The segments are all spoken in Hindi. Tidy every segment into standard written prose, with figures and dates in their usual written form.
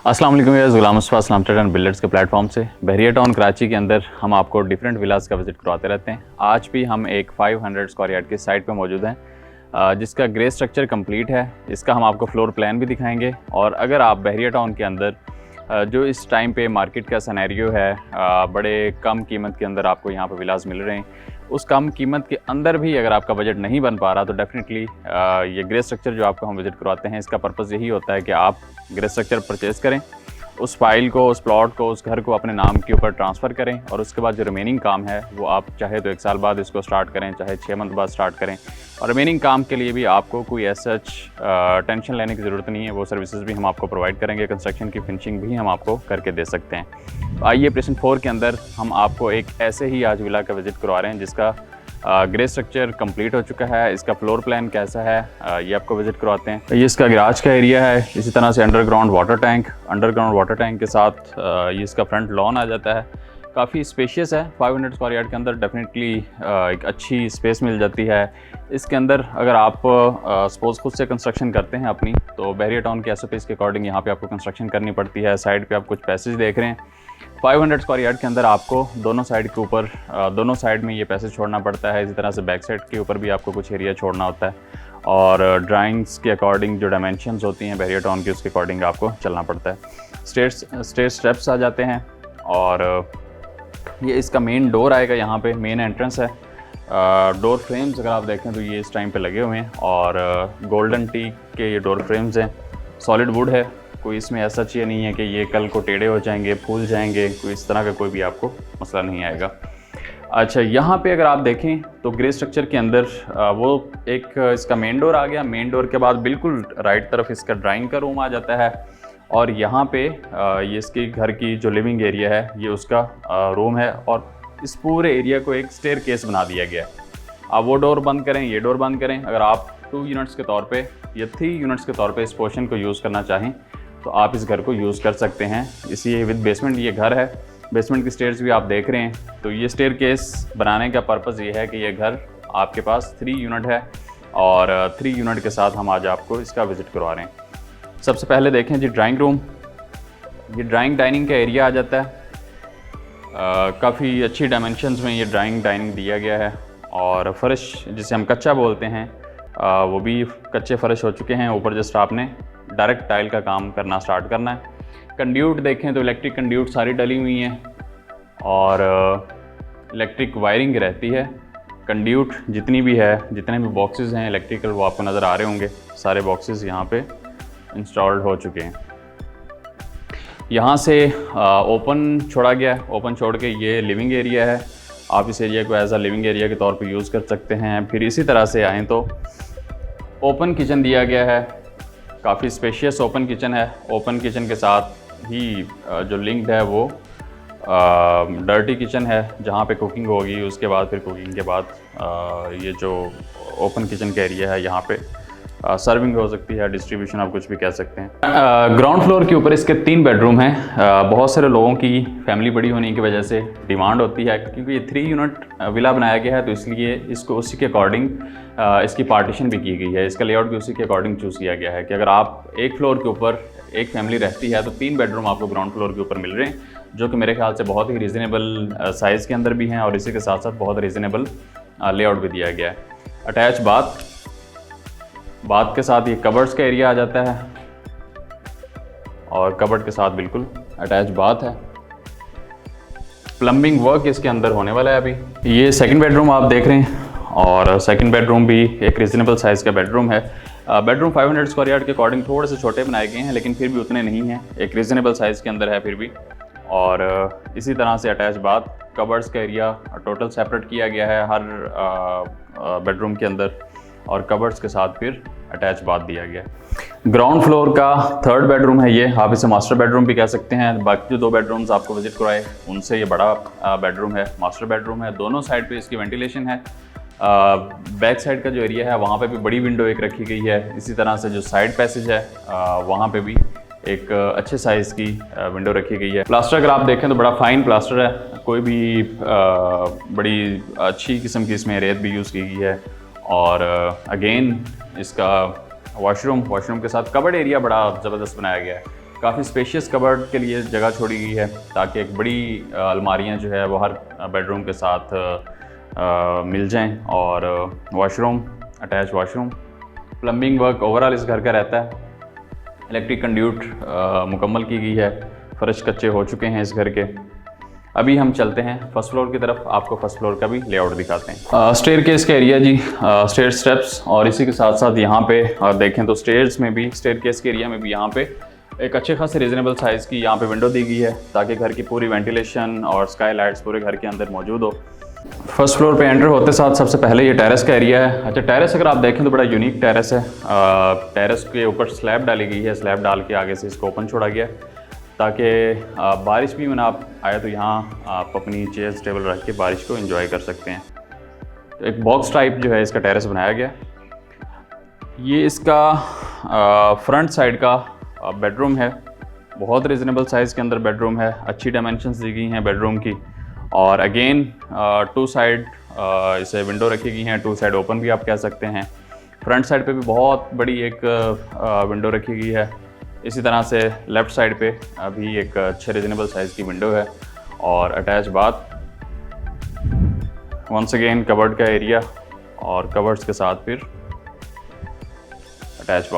अस्सलाम वालेकुम यार, गुलाम मुस्तफ़ा इस्लाम ट्रेड एंड बिल्डर्स के प्लेटफॉर्म से बहरिया टाउन कराची के अंदर हम आपको डिफरेंट विलास का विजिट करवाते रहते हैं। आज भी हम एक 500 स्क्वायर यार्ड की साइट पे मौजूद हैं जिसका ग्रे स्ट्रक्चर कंप्लीट है। इसका हम आपको फ्लोर प्लान भी दिखाएंगे और अगर आप बहरिया टाउन के अंदर जो इस टाइम पे मार्केट का सिनेरियो है, बड़े कम कीमत के अंदर आपको यहाँ पर विलास मिल रहे हैं, उस कम कीमत के अंदर भी अगर आपका बजट नहीं बन पा रहा तो डेफिनेटली ये ग्रे स्ट्रक्चर जो आपको हम विज़िट करवाते हैं, इसका पर्पज़ यही होता है कि आप ग्रे स्ट्रक्चर परचेज़ करें, उस फाइल को, उस प्लॉट को, उस घर को अपने नाम के ऊपर ट्रांसफ़र करें और उसके बाद जो रिमेनिंग काम है वो आप चाहे तो 1 साल बाद इसको स्टार्ट करें, चाहे 6 मंथ बाद स्टार्ट करें। और रिमेनिंग काम के लिए भी आपको कोई ऐसा टेंशन लेने की ज़रूरत नहीं है, वो सर्विसेज भी हम आपको प्रोवाइड करेंगे। कंस्ट्रक्शन की फिनिशिंग भी हम आपको करके दे सकते हैं। आइए प्रेजेंट 4 के अंदर हम आपको एक ऐसे ही आज विला का विज़िट करवा रहे हैं जिसका ग्रे स्ट्रक्चर कंप्लीट हो चुका है। इसका फ्लोर प्लान कैसा है ये आपको विज़िट करवाते हैं। ये इसका गैराज का एरिया है, इसी तरह से अंडरग्राउंड वाटर टैंक के साथ ये इसका फ्रंट लॉन आ जाता है। काफ़ी स्पेशियस है, 500 स्क्वायर यार्ड के अंदर डेफिनेटली एक अच्छी स्पेस मिल जाती है। इसके अंदर अगर आप सपोज़ खुद से कंस्ट्रक्शन करते हैं अपनी, तो बहरिया टाउन के SOPs के अकॉर्डिंग यहाँ पे आपको कंस्ट्रक्शन करनी पड़ती है। साइड पे आप कुछ पैसेज देख रहे हैं। 500 स्क्वायर यार्ड के अंदर आपको दोनों साइड के ऊपर दोनों साइड में ये पैसेज छोड़ना पड़ता है। इसी तरह से बैक साइड के ऊपर भी आपको कुछ एरिया छोड़ना होता है और ड्राइंग्स के अकॉर्डिंग जो डायमेंशंस होती हैं बहरिया टाउन की, उसके अकॉर्डिंग आपको चलना पड़ता है। स्टेप्स आ जाते हैं और ये इसका मेन डोर आएगा, यहाँ पे मेन एंट्रेंस है। डोर फ्रेम्स अगर आप देखें तो ये इस टाइम पे लगे हुए हैं और गोल्डन टीक के ये डोर फ्रेम्स हैं। सॉलिड वुड है, कोई इसमें ऐसा चाहिए नहीं है कि ये कल को टेढ़े हो जाएंगे, फूल जाएंगे, कोई इस तरह का कोई भी आपको मसला नहीं आएगा। अच्छा, यहाँ पे अगर आप देखें तो ग्रे स्ट्रक्चर के अंदर वो एक इसका मेन डोर आ गया। मेन डोर के बाद बिल्कुल राइट तरफ इसका ड्राइंग का रूम आ जाता है और यहाँ पे ये इसकी घर की जो लिविंग एरिया है ये उसका रूम है और इस पूरे एरिया को एक स्टेयर केस बना दिया गया है। आप वो डोर बंद करें, ये डोर बंद करें, अगर आप 2 यूनिट्स के तौर पे या 3 यूनिट्स के तौर पे इस पोर्शन को यूज़ करना चाहें तो आप इस घर को यूज़ कर सकते हैं। इसी विद बेसमेंट ये घर है, बेसमेंट की स्टेयर्स भी आप देख रहे हैं। तो ये स्टेयर केस बनाने का पर्पज़ ये है कि ये घर आपके पास 3 यूनिट है और 3 यूनिट के साथ हम आज आपको इसका विज़िट करवा रहे हैं। सबसे पहले देखें जी ड्राइंग रूम। ये ड्राइंग डाइनिंग का एरिया आ जाता है। काफ़ी अच्छी डायमेंशंस में ये ड्राइंग डाइनिंग दिया गया है और फ़र्श जिसे हम कच्चा बोलते हैं वो भी कच्चे फ़र्श हो चुके हैं। ऊपर जस्ट आपने डायरेक्ट टाइल का काम करना स्टार्ट करना है। कंड्यूट देखें तो इलेक्ट्रिक कंड्यूट सारी डली हुई हैं और इलेक्ट्रिक वायरिंग रहती है। कंड्यूट जितनी भी है, जितने भी बॉक्सेस हैं इलेक्ट्रिकल, वो आपको नज़र आ रहे होंगे। सारे बॉक्सेस यहाँ पे इंस्टॉल्ड हो चुके हैं। यहाँ से ओपन छोड़ा गया, ओपन छोड़ के ये लिविंग एरिया है। आप इस एरिया को एज अ लिविंग एरिया के तौर पे यूज़ कर सकते हैं। फिर इसी तरह से आएँ तो ओपन किचन दिया गया है। काफ़ी स्पेशियस ओपन किचन है। ओपन किचन के साथ ही जो लिंक्ड है वो डर्टी किचन है जहाँ पे कुकिंग होगी। उसके बाद फिर कुकिंग के बाद ये जो ओपन किचन का एरिया है यहाँ पे सर्विंग हो सकती है, डिस्ट्रीब्यूशन आप कुछ भी कह सकते हैं। ग्राउंड फ्लोर के ऊपर इसके 3 बेडरूम हैं। बहुत सारे लोगों की फैमिली बड़ी होने की वजह से डिमांड होती है, क्योंकि ये 3 यूनिट विला बनाया गया है तो इसलिए इसको उसी के अकॉर्डिंग इसकी पार्टीशन भी की गई है। इसका लेआउट भी उसी के अकॉर्डिंग चूज़ किया गया है कि अगर आप एक फ्लोर के ऊपर एक फैमिली रहती है तो 3 बेडरूम आपको ग्राउंड फ्लोर के ऊपर मिल रहे हैं, जो कि मेरे ख्याल से बहुत ही रीज़नेबल साइज़ के अंदर भी हैं और इसी के साथ साथ बहुत रीज़नेबल लेआउट भी दिया गया है। अटैच बाथ के साथ ये कबर्ड्स का एरिया आ जाता है और कबर्ड के साथ बिल्कुल अटैच बाथ है। प्लम्बिंग वर्क इसके अंदर होने वाला है अभी। ये सेकंड बेडरूम आप देख रहे हैं और सेकंड बेडरूम भी एक रीज़नेबल साइज़ का बेडरूम है। बेडरूम 500 स्क्वायर यार्ड के अकॉर्डिंग थोड़े से छोटे बनाए गए हैं, लेकिन फिर भी उतने नहीं हैं, एक रीज़नेबल साइज़ के अंदर है फिर भी। और इसी तरह से अटैच बाथ, कबर्ड्स का एरिया टोटल सेपरेट किया गया है हर बेडरूम के अंदर और कबर्ड्स के साथ फिर अटैच बाथ दिया गया। ग्राउंड फ्लोर का 3rd बेडरूम है ये, आप इसे मास्टर बेडरूम भी कह सकते हैं। बाकी जो 2 बेडरूम्स आपको विजिट कराए उनसे ये बड़ा बेडरूम है, मास्टर बेडरूम है। दोनों साइड पे इसकी वेंटिलेशन है। बैक साइड का जो एरिया है वहाँ पे भी बड़ी विंडो एक रखी गई है। इसी तरह से जो साइड पैसेज है वहाँ पे भी एक अच्छे साइज़ की विंडो रखी गई है। प्लास्टर अगर आप देखें तो बड़ा फाइन प्लास्टर है, कोई भी बड़ी अच्छी किस्म की इसमें रेत भी यूज़ की गई है। और अगेन इसका वॉशरूम के साथ कबर्ड एरिया बड़ा ज़बरदस्त बनाया गया है। काफ़ी स्पेशियस कबर्ड के लिए जगह छोड़ी गई है ताकि एक बड़ी अलमारियाँ जो है वो हर बेडरूम के साथ मिल जाएं। और washroom, attach washroom, plumbing work overall इस घर का रहता है। इलेक्ट्रिक कंड्यूट मुकम्मल की गई है, फर्श कच्चे हो चुके हैं इस घर के। अभी हम चलते हैं फर्स्ट फ्लोर की तरफ, आपको फर्स्ट फ्लोर का भी लेआउट दिखाते हैं। स्टेयर केस का एरिया जी, स्टेयर स्टेप्स, और इसी के साथ साथ यहाँ पे देखें तो स्टेयर्स में भी, स्टेयर केस के एरिया में भी यहाँ पे एक अच्छे खासे रीज़नेबल साइज़ की यहाँ पे विंडो दी गई है ताकि घर की पूरी वेंटिलेशन और स्काई लाइट्स पूरे घर के अंदर मौजूद हो। फर्स्ट फ्लोर पे एंटर होते साथ सबसे पहले ये टेरेस का एरिया है। अच्छा, टेरेस अगर आप देखें तो बड़ा यूनिक टेरेस है। टेरेस के ऊपर स्लैब डाली गई है, स्लैब डाल के आगे से इसको ओपन छोड़ा गया ताकि बारिश भी में आप आए तो यहाँ आप अपनी चेयर्स टेबल रख के बारिश को एंजॉय कर सकते हैं। तो एक बॉक्स टाइप जो है इसका टेरेस बनाया गया। ये इसका फ्रंट साइड का बेडरूम है, बहुत रीज़नेबल साइज़ के अंदर बेडरूम है, अच्छी डायमेंशंस दी गई हैं बेडरूम की। और अगेन 2 साइड इसे विंडो रखी गई हैं, 2 साइड ओपन भी आप कह सकते हैं। फ्रंट साइड पे भी बहुत बड़ी एक विंडो रखी गई है। इसी तरह से लेफ़्ट साइड पे अभी एक अच्छे रीज़नेबल साइज़ की विंडो है और attach bath. Once again cupboard का एरिया और कबर्ड्स के साथ फिर अटैच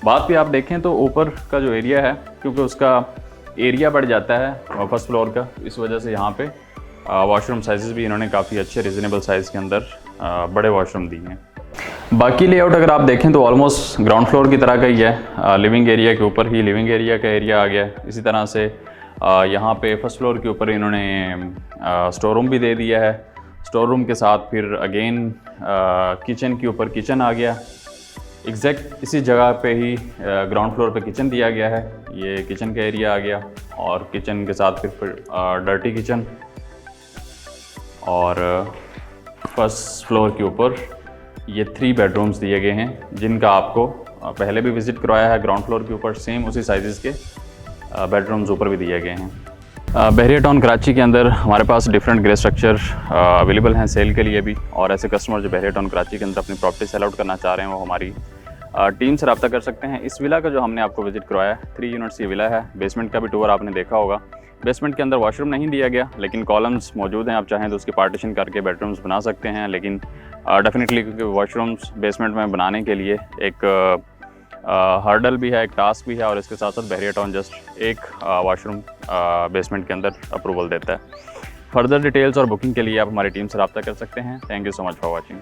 बाथ भी आप देखें तो ऊपर का जो एरिया है, क्योंकि उसका एरिया बढ़ जाता है फर्स्ट फ्लोर का, इस वजह से यहाँ पे वॉशरूम साइज़ भी इन्होंने काफ़ी अच्छे रीज़नेबल साइज़ के अंदर बड़े वॉशरूम दिए हैं। बाकी लेआउट अगर आप देखें तो ऑलमोस्ट ग्राउंड फ्लोर की तरह का ही है। लिविंग एरिया के ऊपर ही लिविंग एरिया का एरिया आ गया। इसी तरह से यहाँ पे फर्स्ट फ्लोर के ऊपर इन्होंने स्टोर रूम भी दे दिया है। स्टोर रूम के साथ फिर अगेन किचन के ऊपर किचन आ गया। एग्जैक्ट इसी जगह पे ही ग्राउंड फ्लोर पे किचन दिया गया है। ये किचन का एरिया आ गया और किचन के साथ फिर डर्टी किचन। और फर्स्ट फ्लोर के ऊपर ये 3 बेडरूम्स दिए गए हैं जिनका आपको पहले भी विज़िट करवाया है। ग्राउंड फ्लोर के ऊपर सेम उसी साइज़ के बेडरूम्स ऊपर भी दिए गए हैं। बहरिया टाउन कराची के अंदर हमारे पास डिफरेंट ग्रे स्ट्रक्चर अवेलेबल हैं सेल के लिए भी। और ऐसे कस्टमर जो बहरिया टाउन कराची के अंदर अपनी प्रॉपर्टी सेल आउट करना चाह रहे हैं वो हमारी टीम से रब्ता कर सकते हैं। इस विला का जो हमने आपको विजिट करवाया 3 यूनिट्स ये विला है। बेसमेंट का भी टूर आपने देखा होगा। बेसमेंट के अंदर वॉशरूम नहीं दिया गया, लेकिन कॉलम्स मौजूद हैं। आप चाहें तो उसके पार्टीशन करके बेडरूम्स बना सकते हैं, लेकिन डेफिनेटली क्योंकि वॉशरूम्स बेसमेंट में बनाने के लिए एक हर्डल भी है, एक टास्क भी है। और इसके साथ साथ बहरिया टाउन जस्ट एक वॉशरूम बेसमेंट के अंदर अप्रूवल देता है। फर्दर डिटेल्स और बुकिंग के लिए आप हमारी टीम से रब्ता कर सकते हैं। Thank you so much for watching.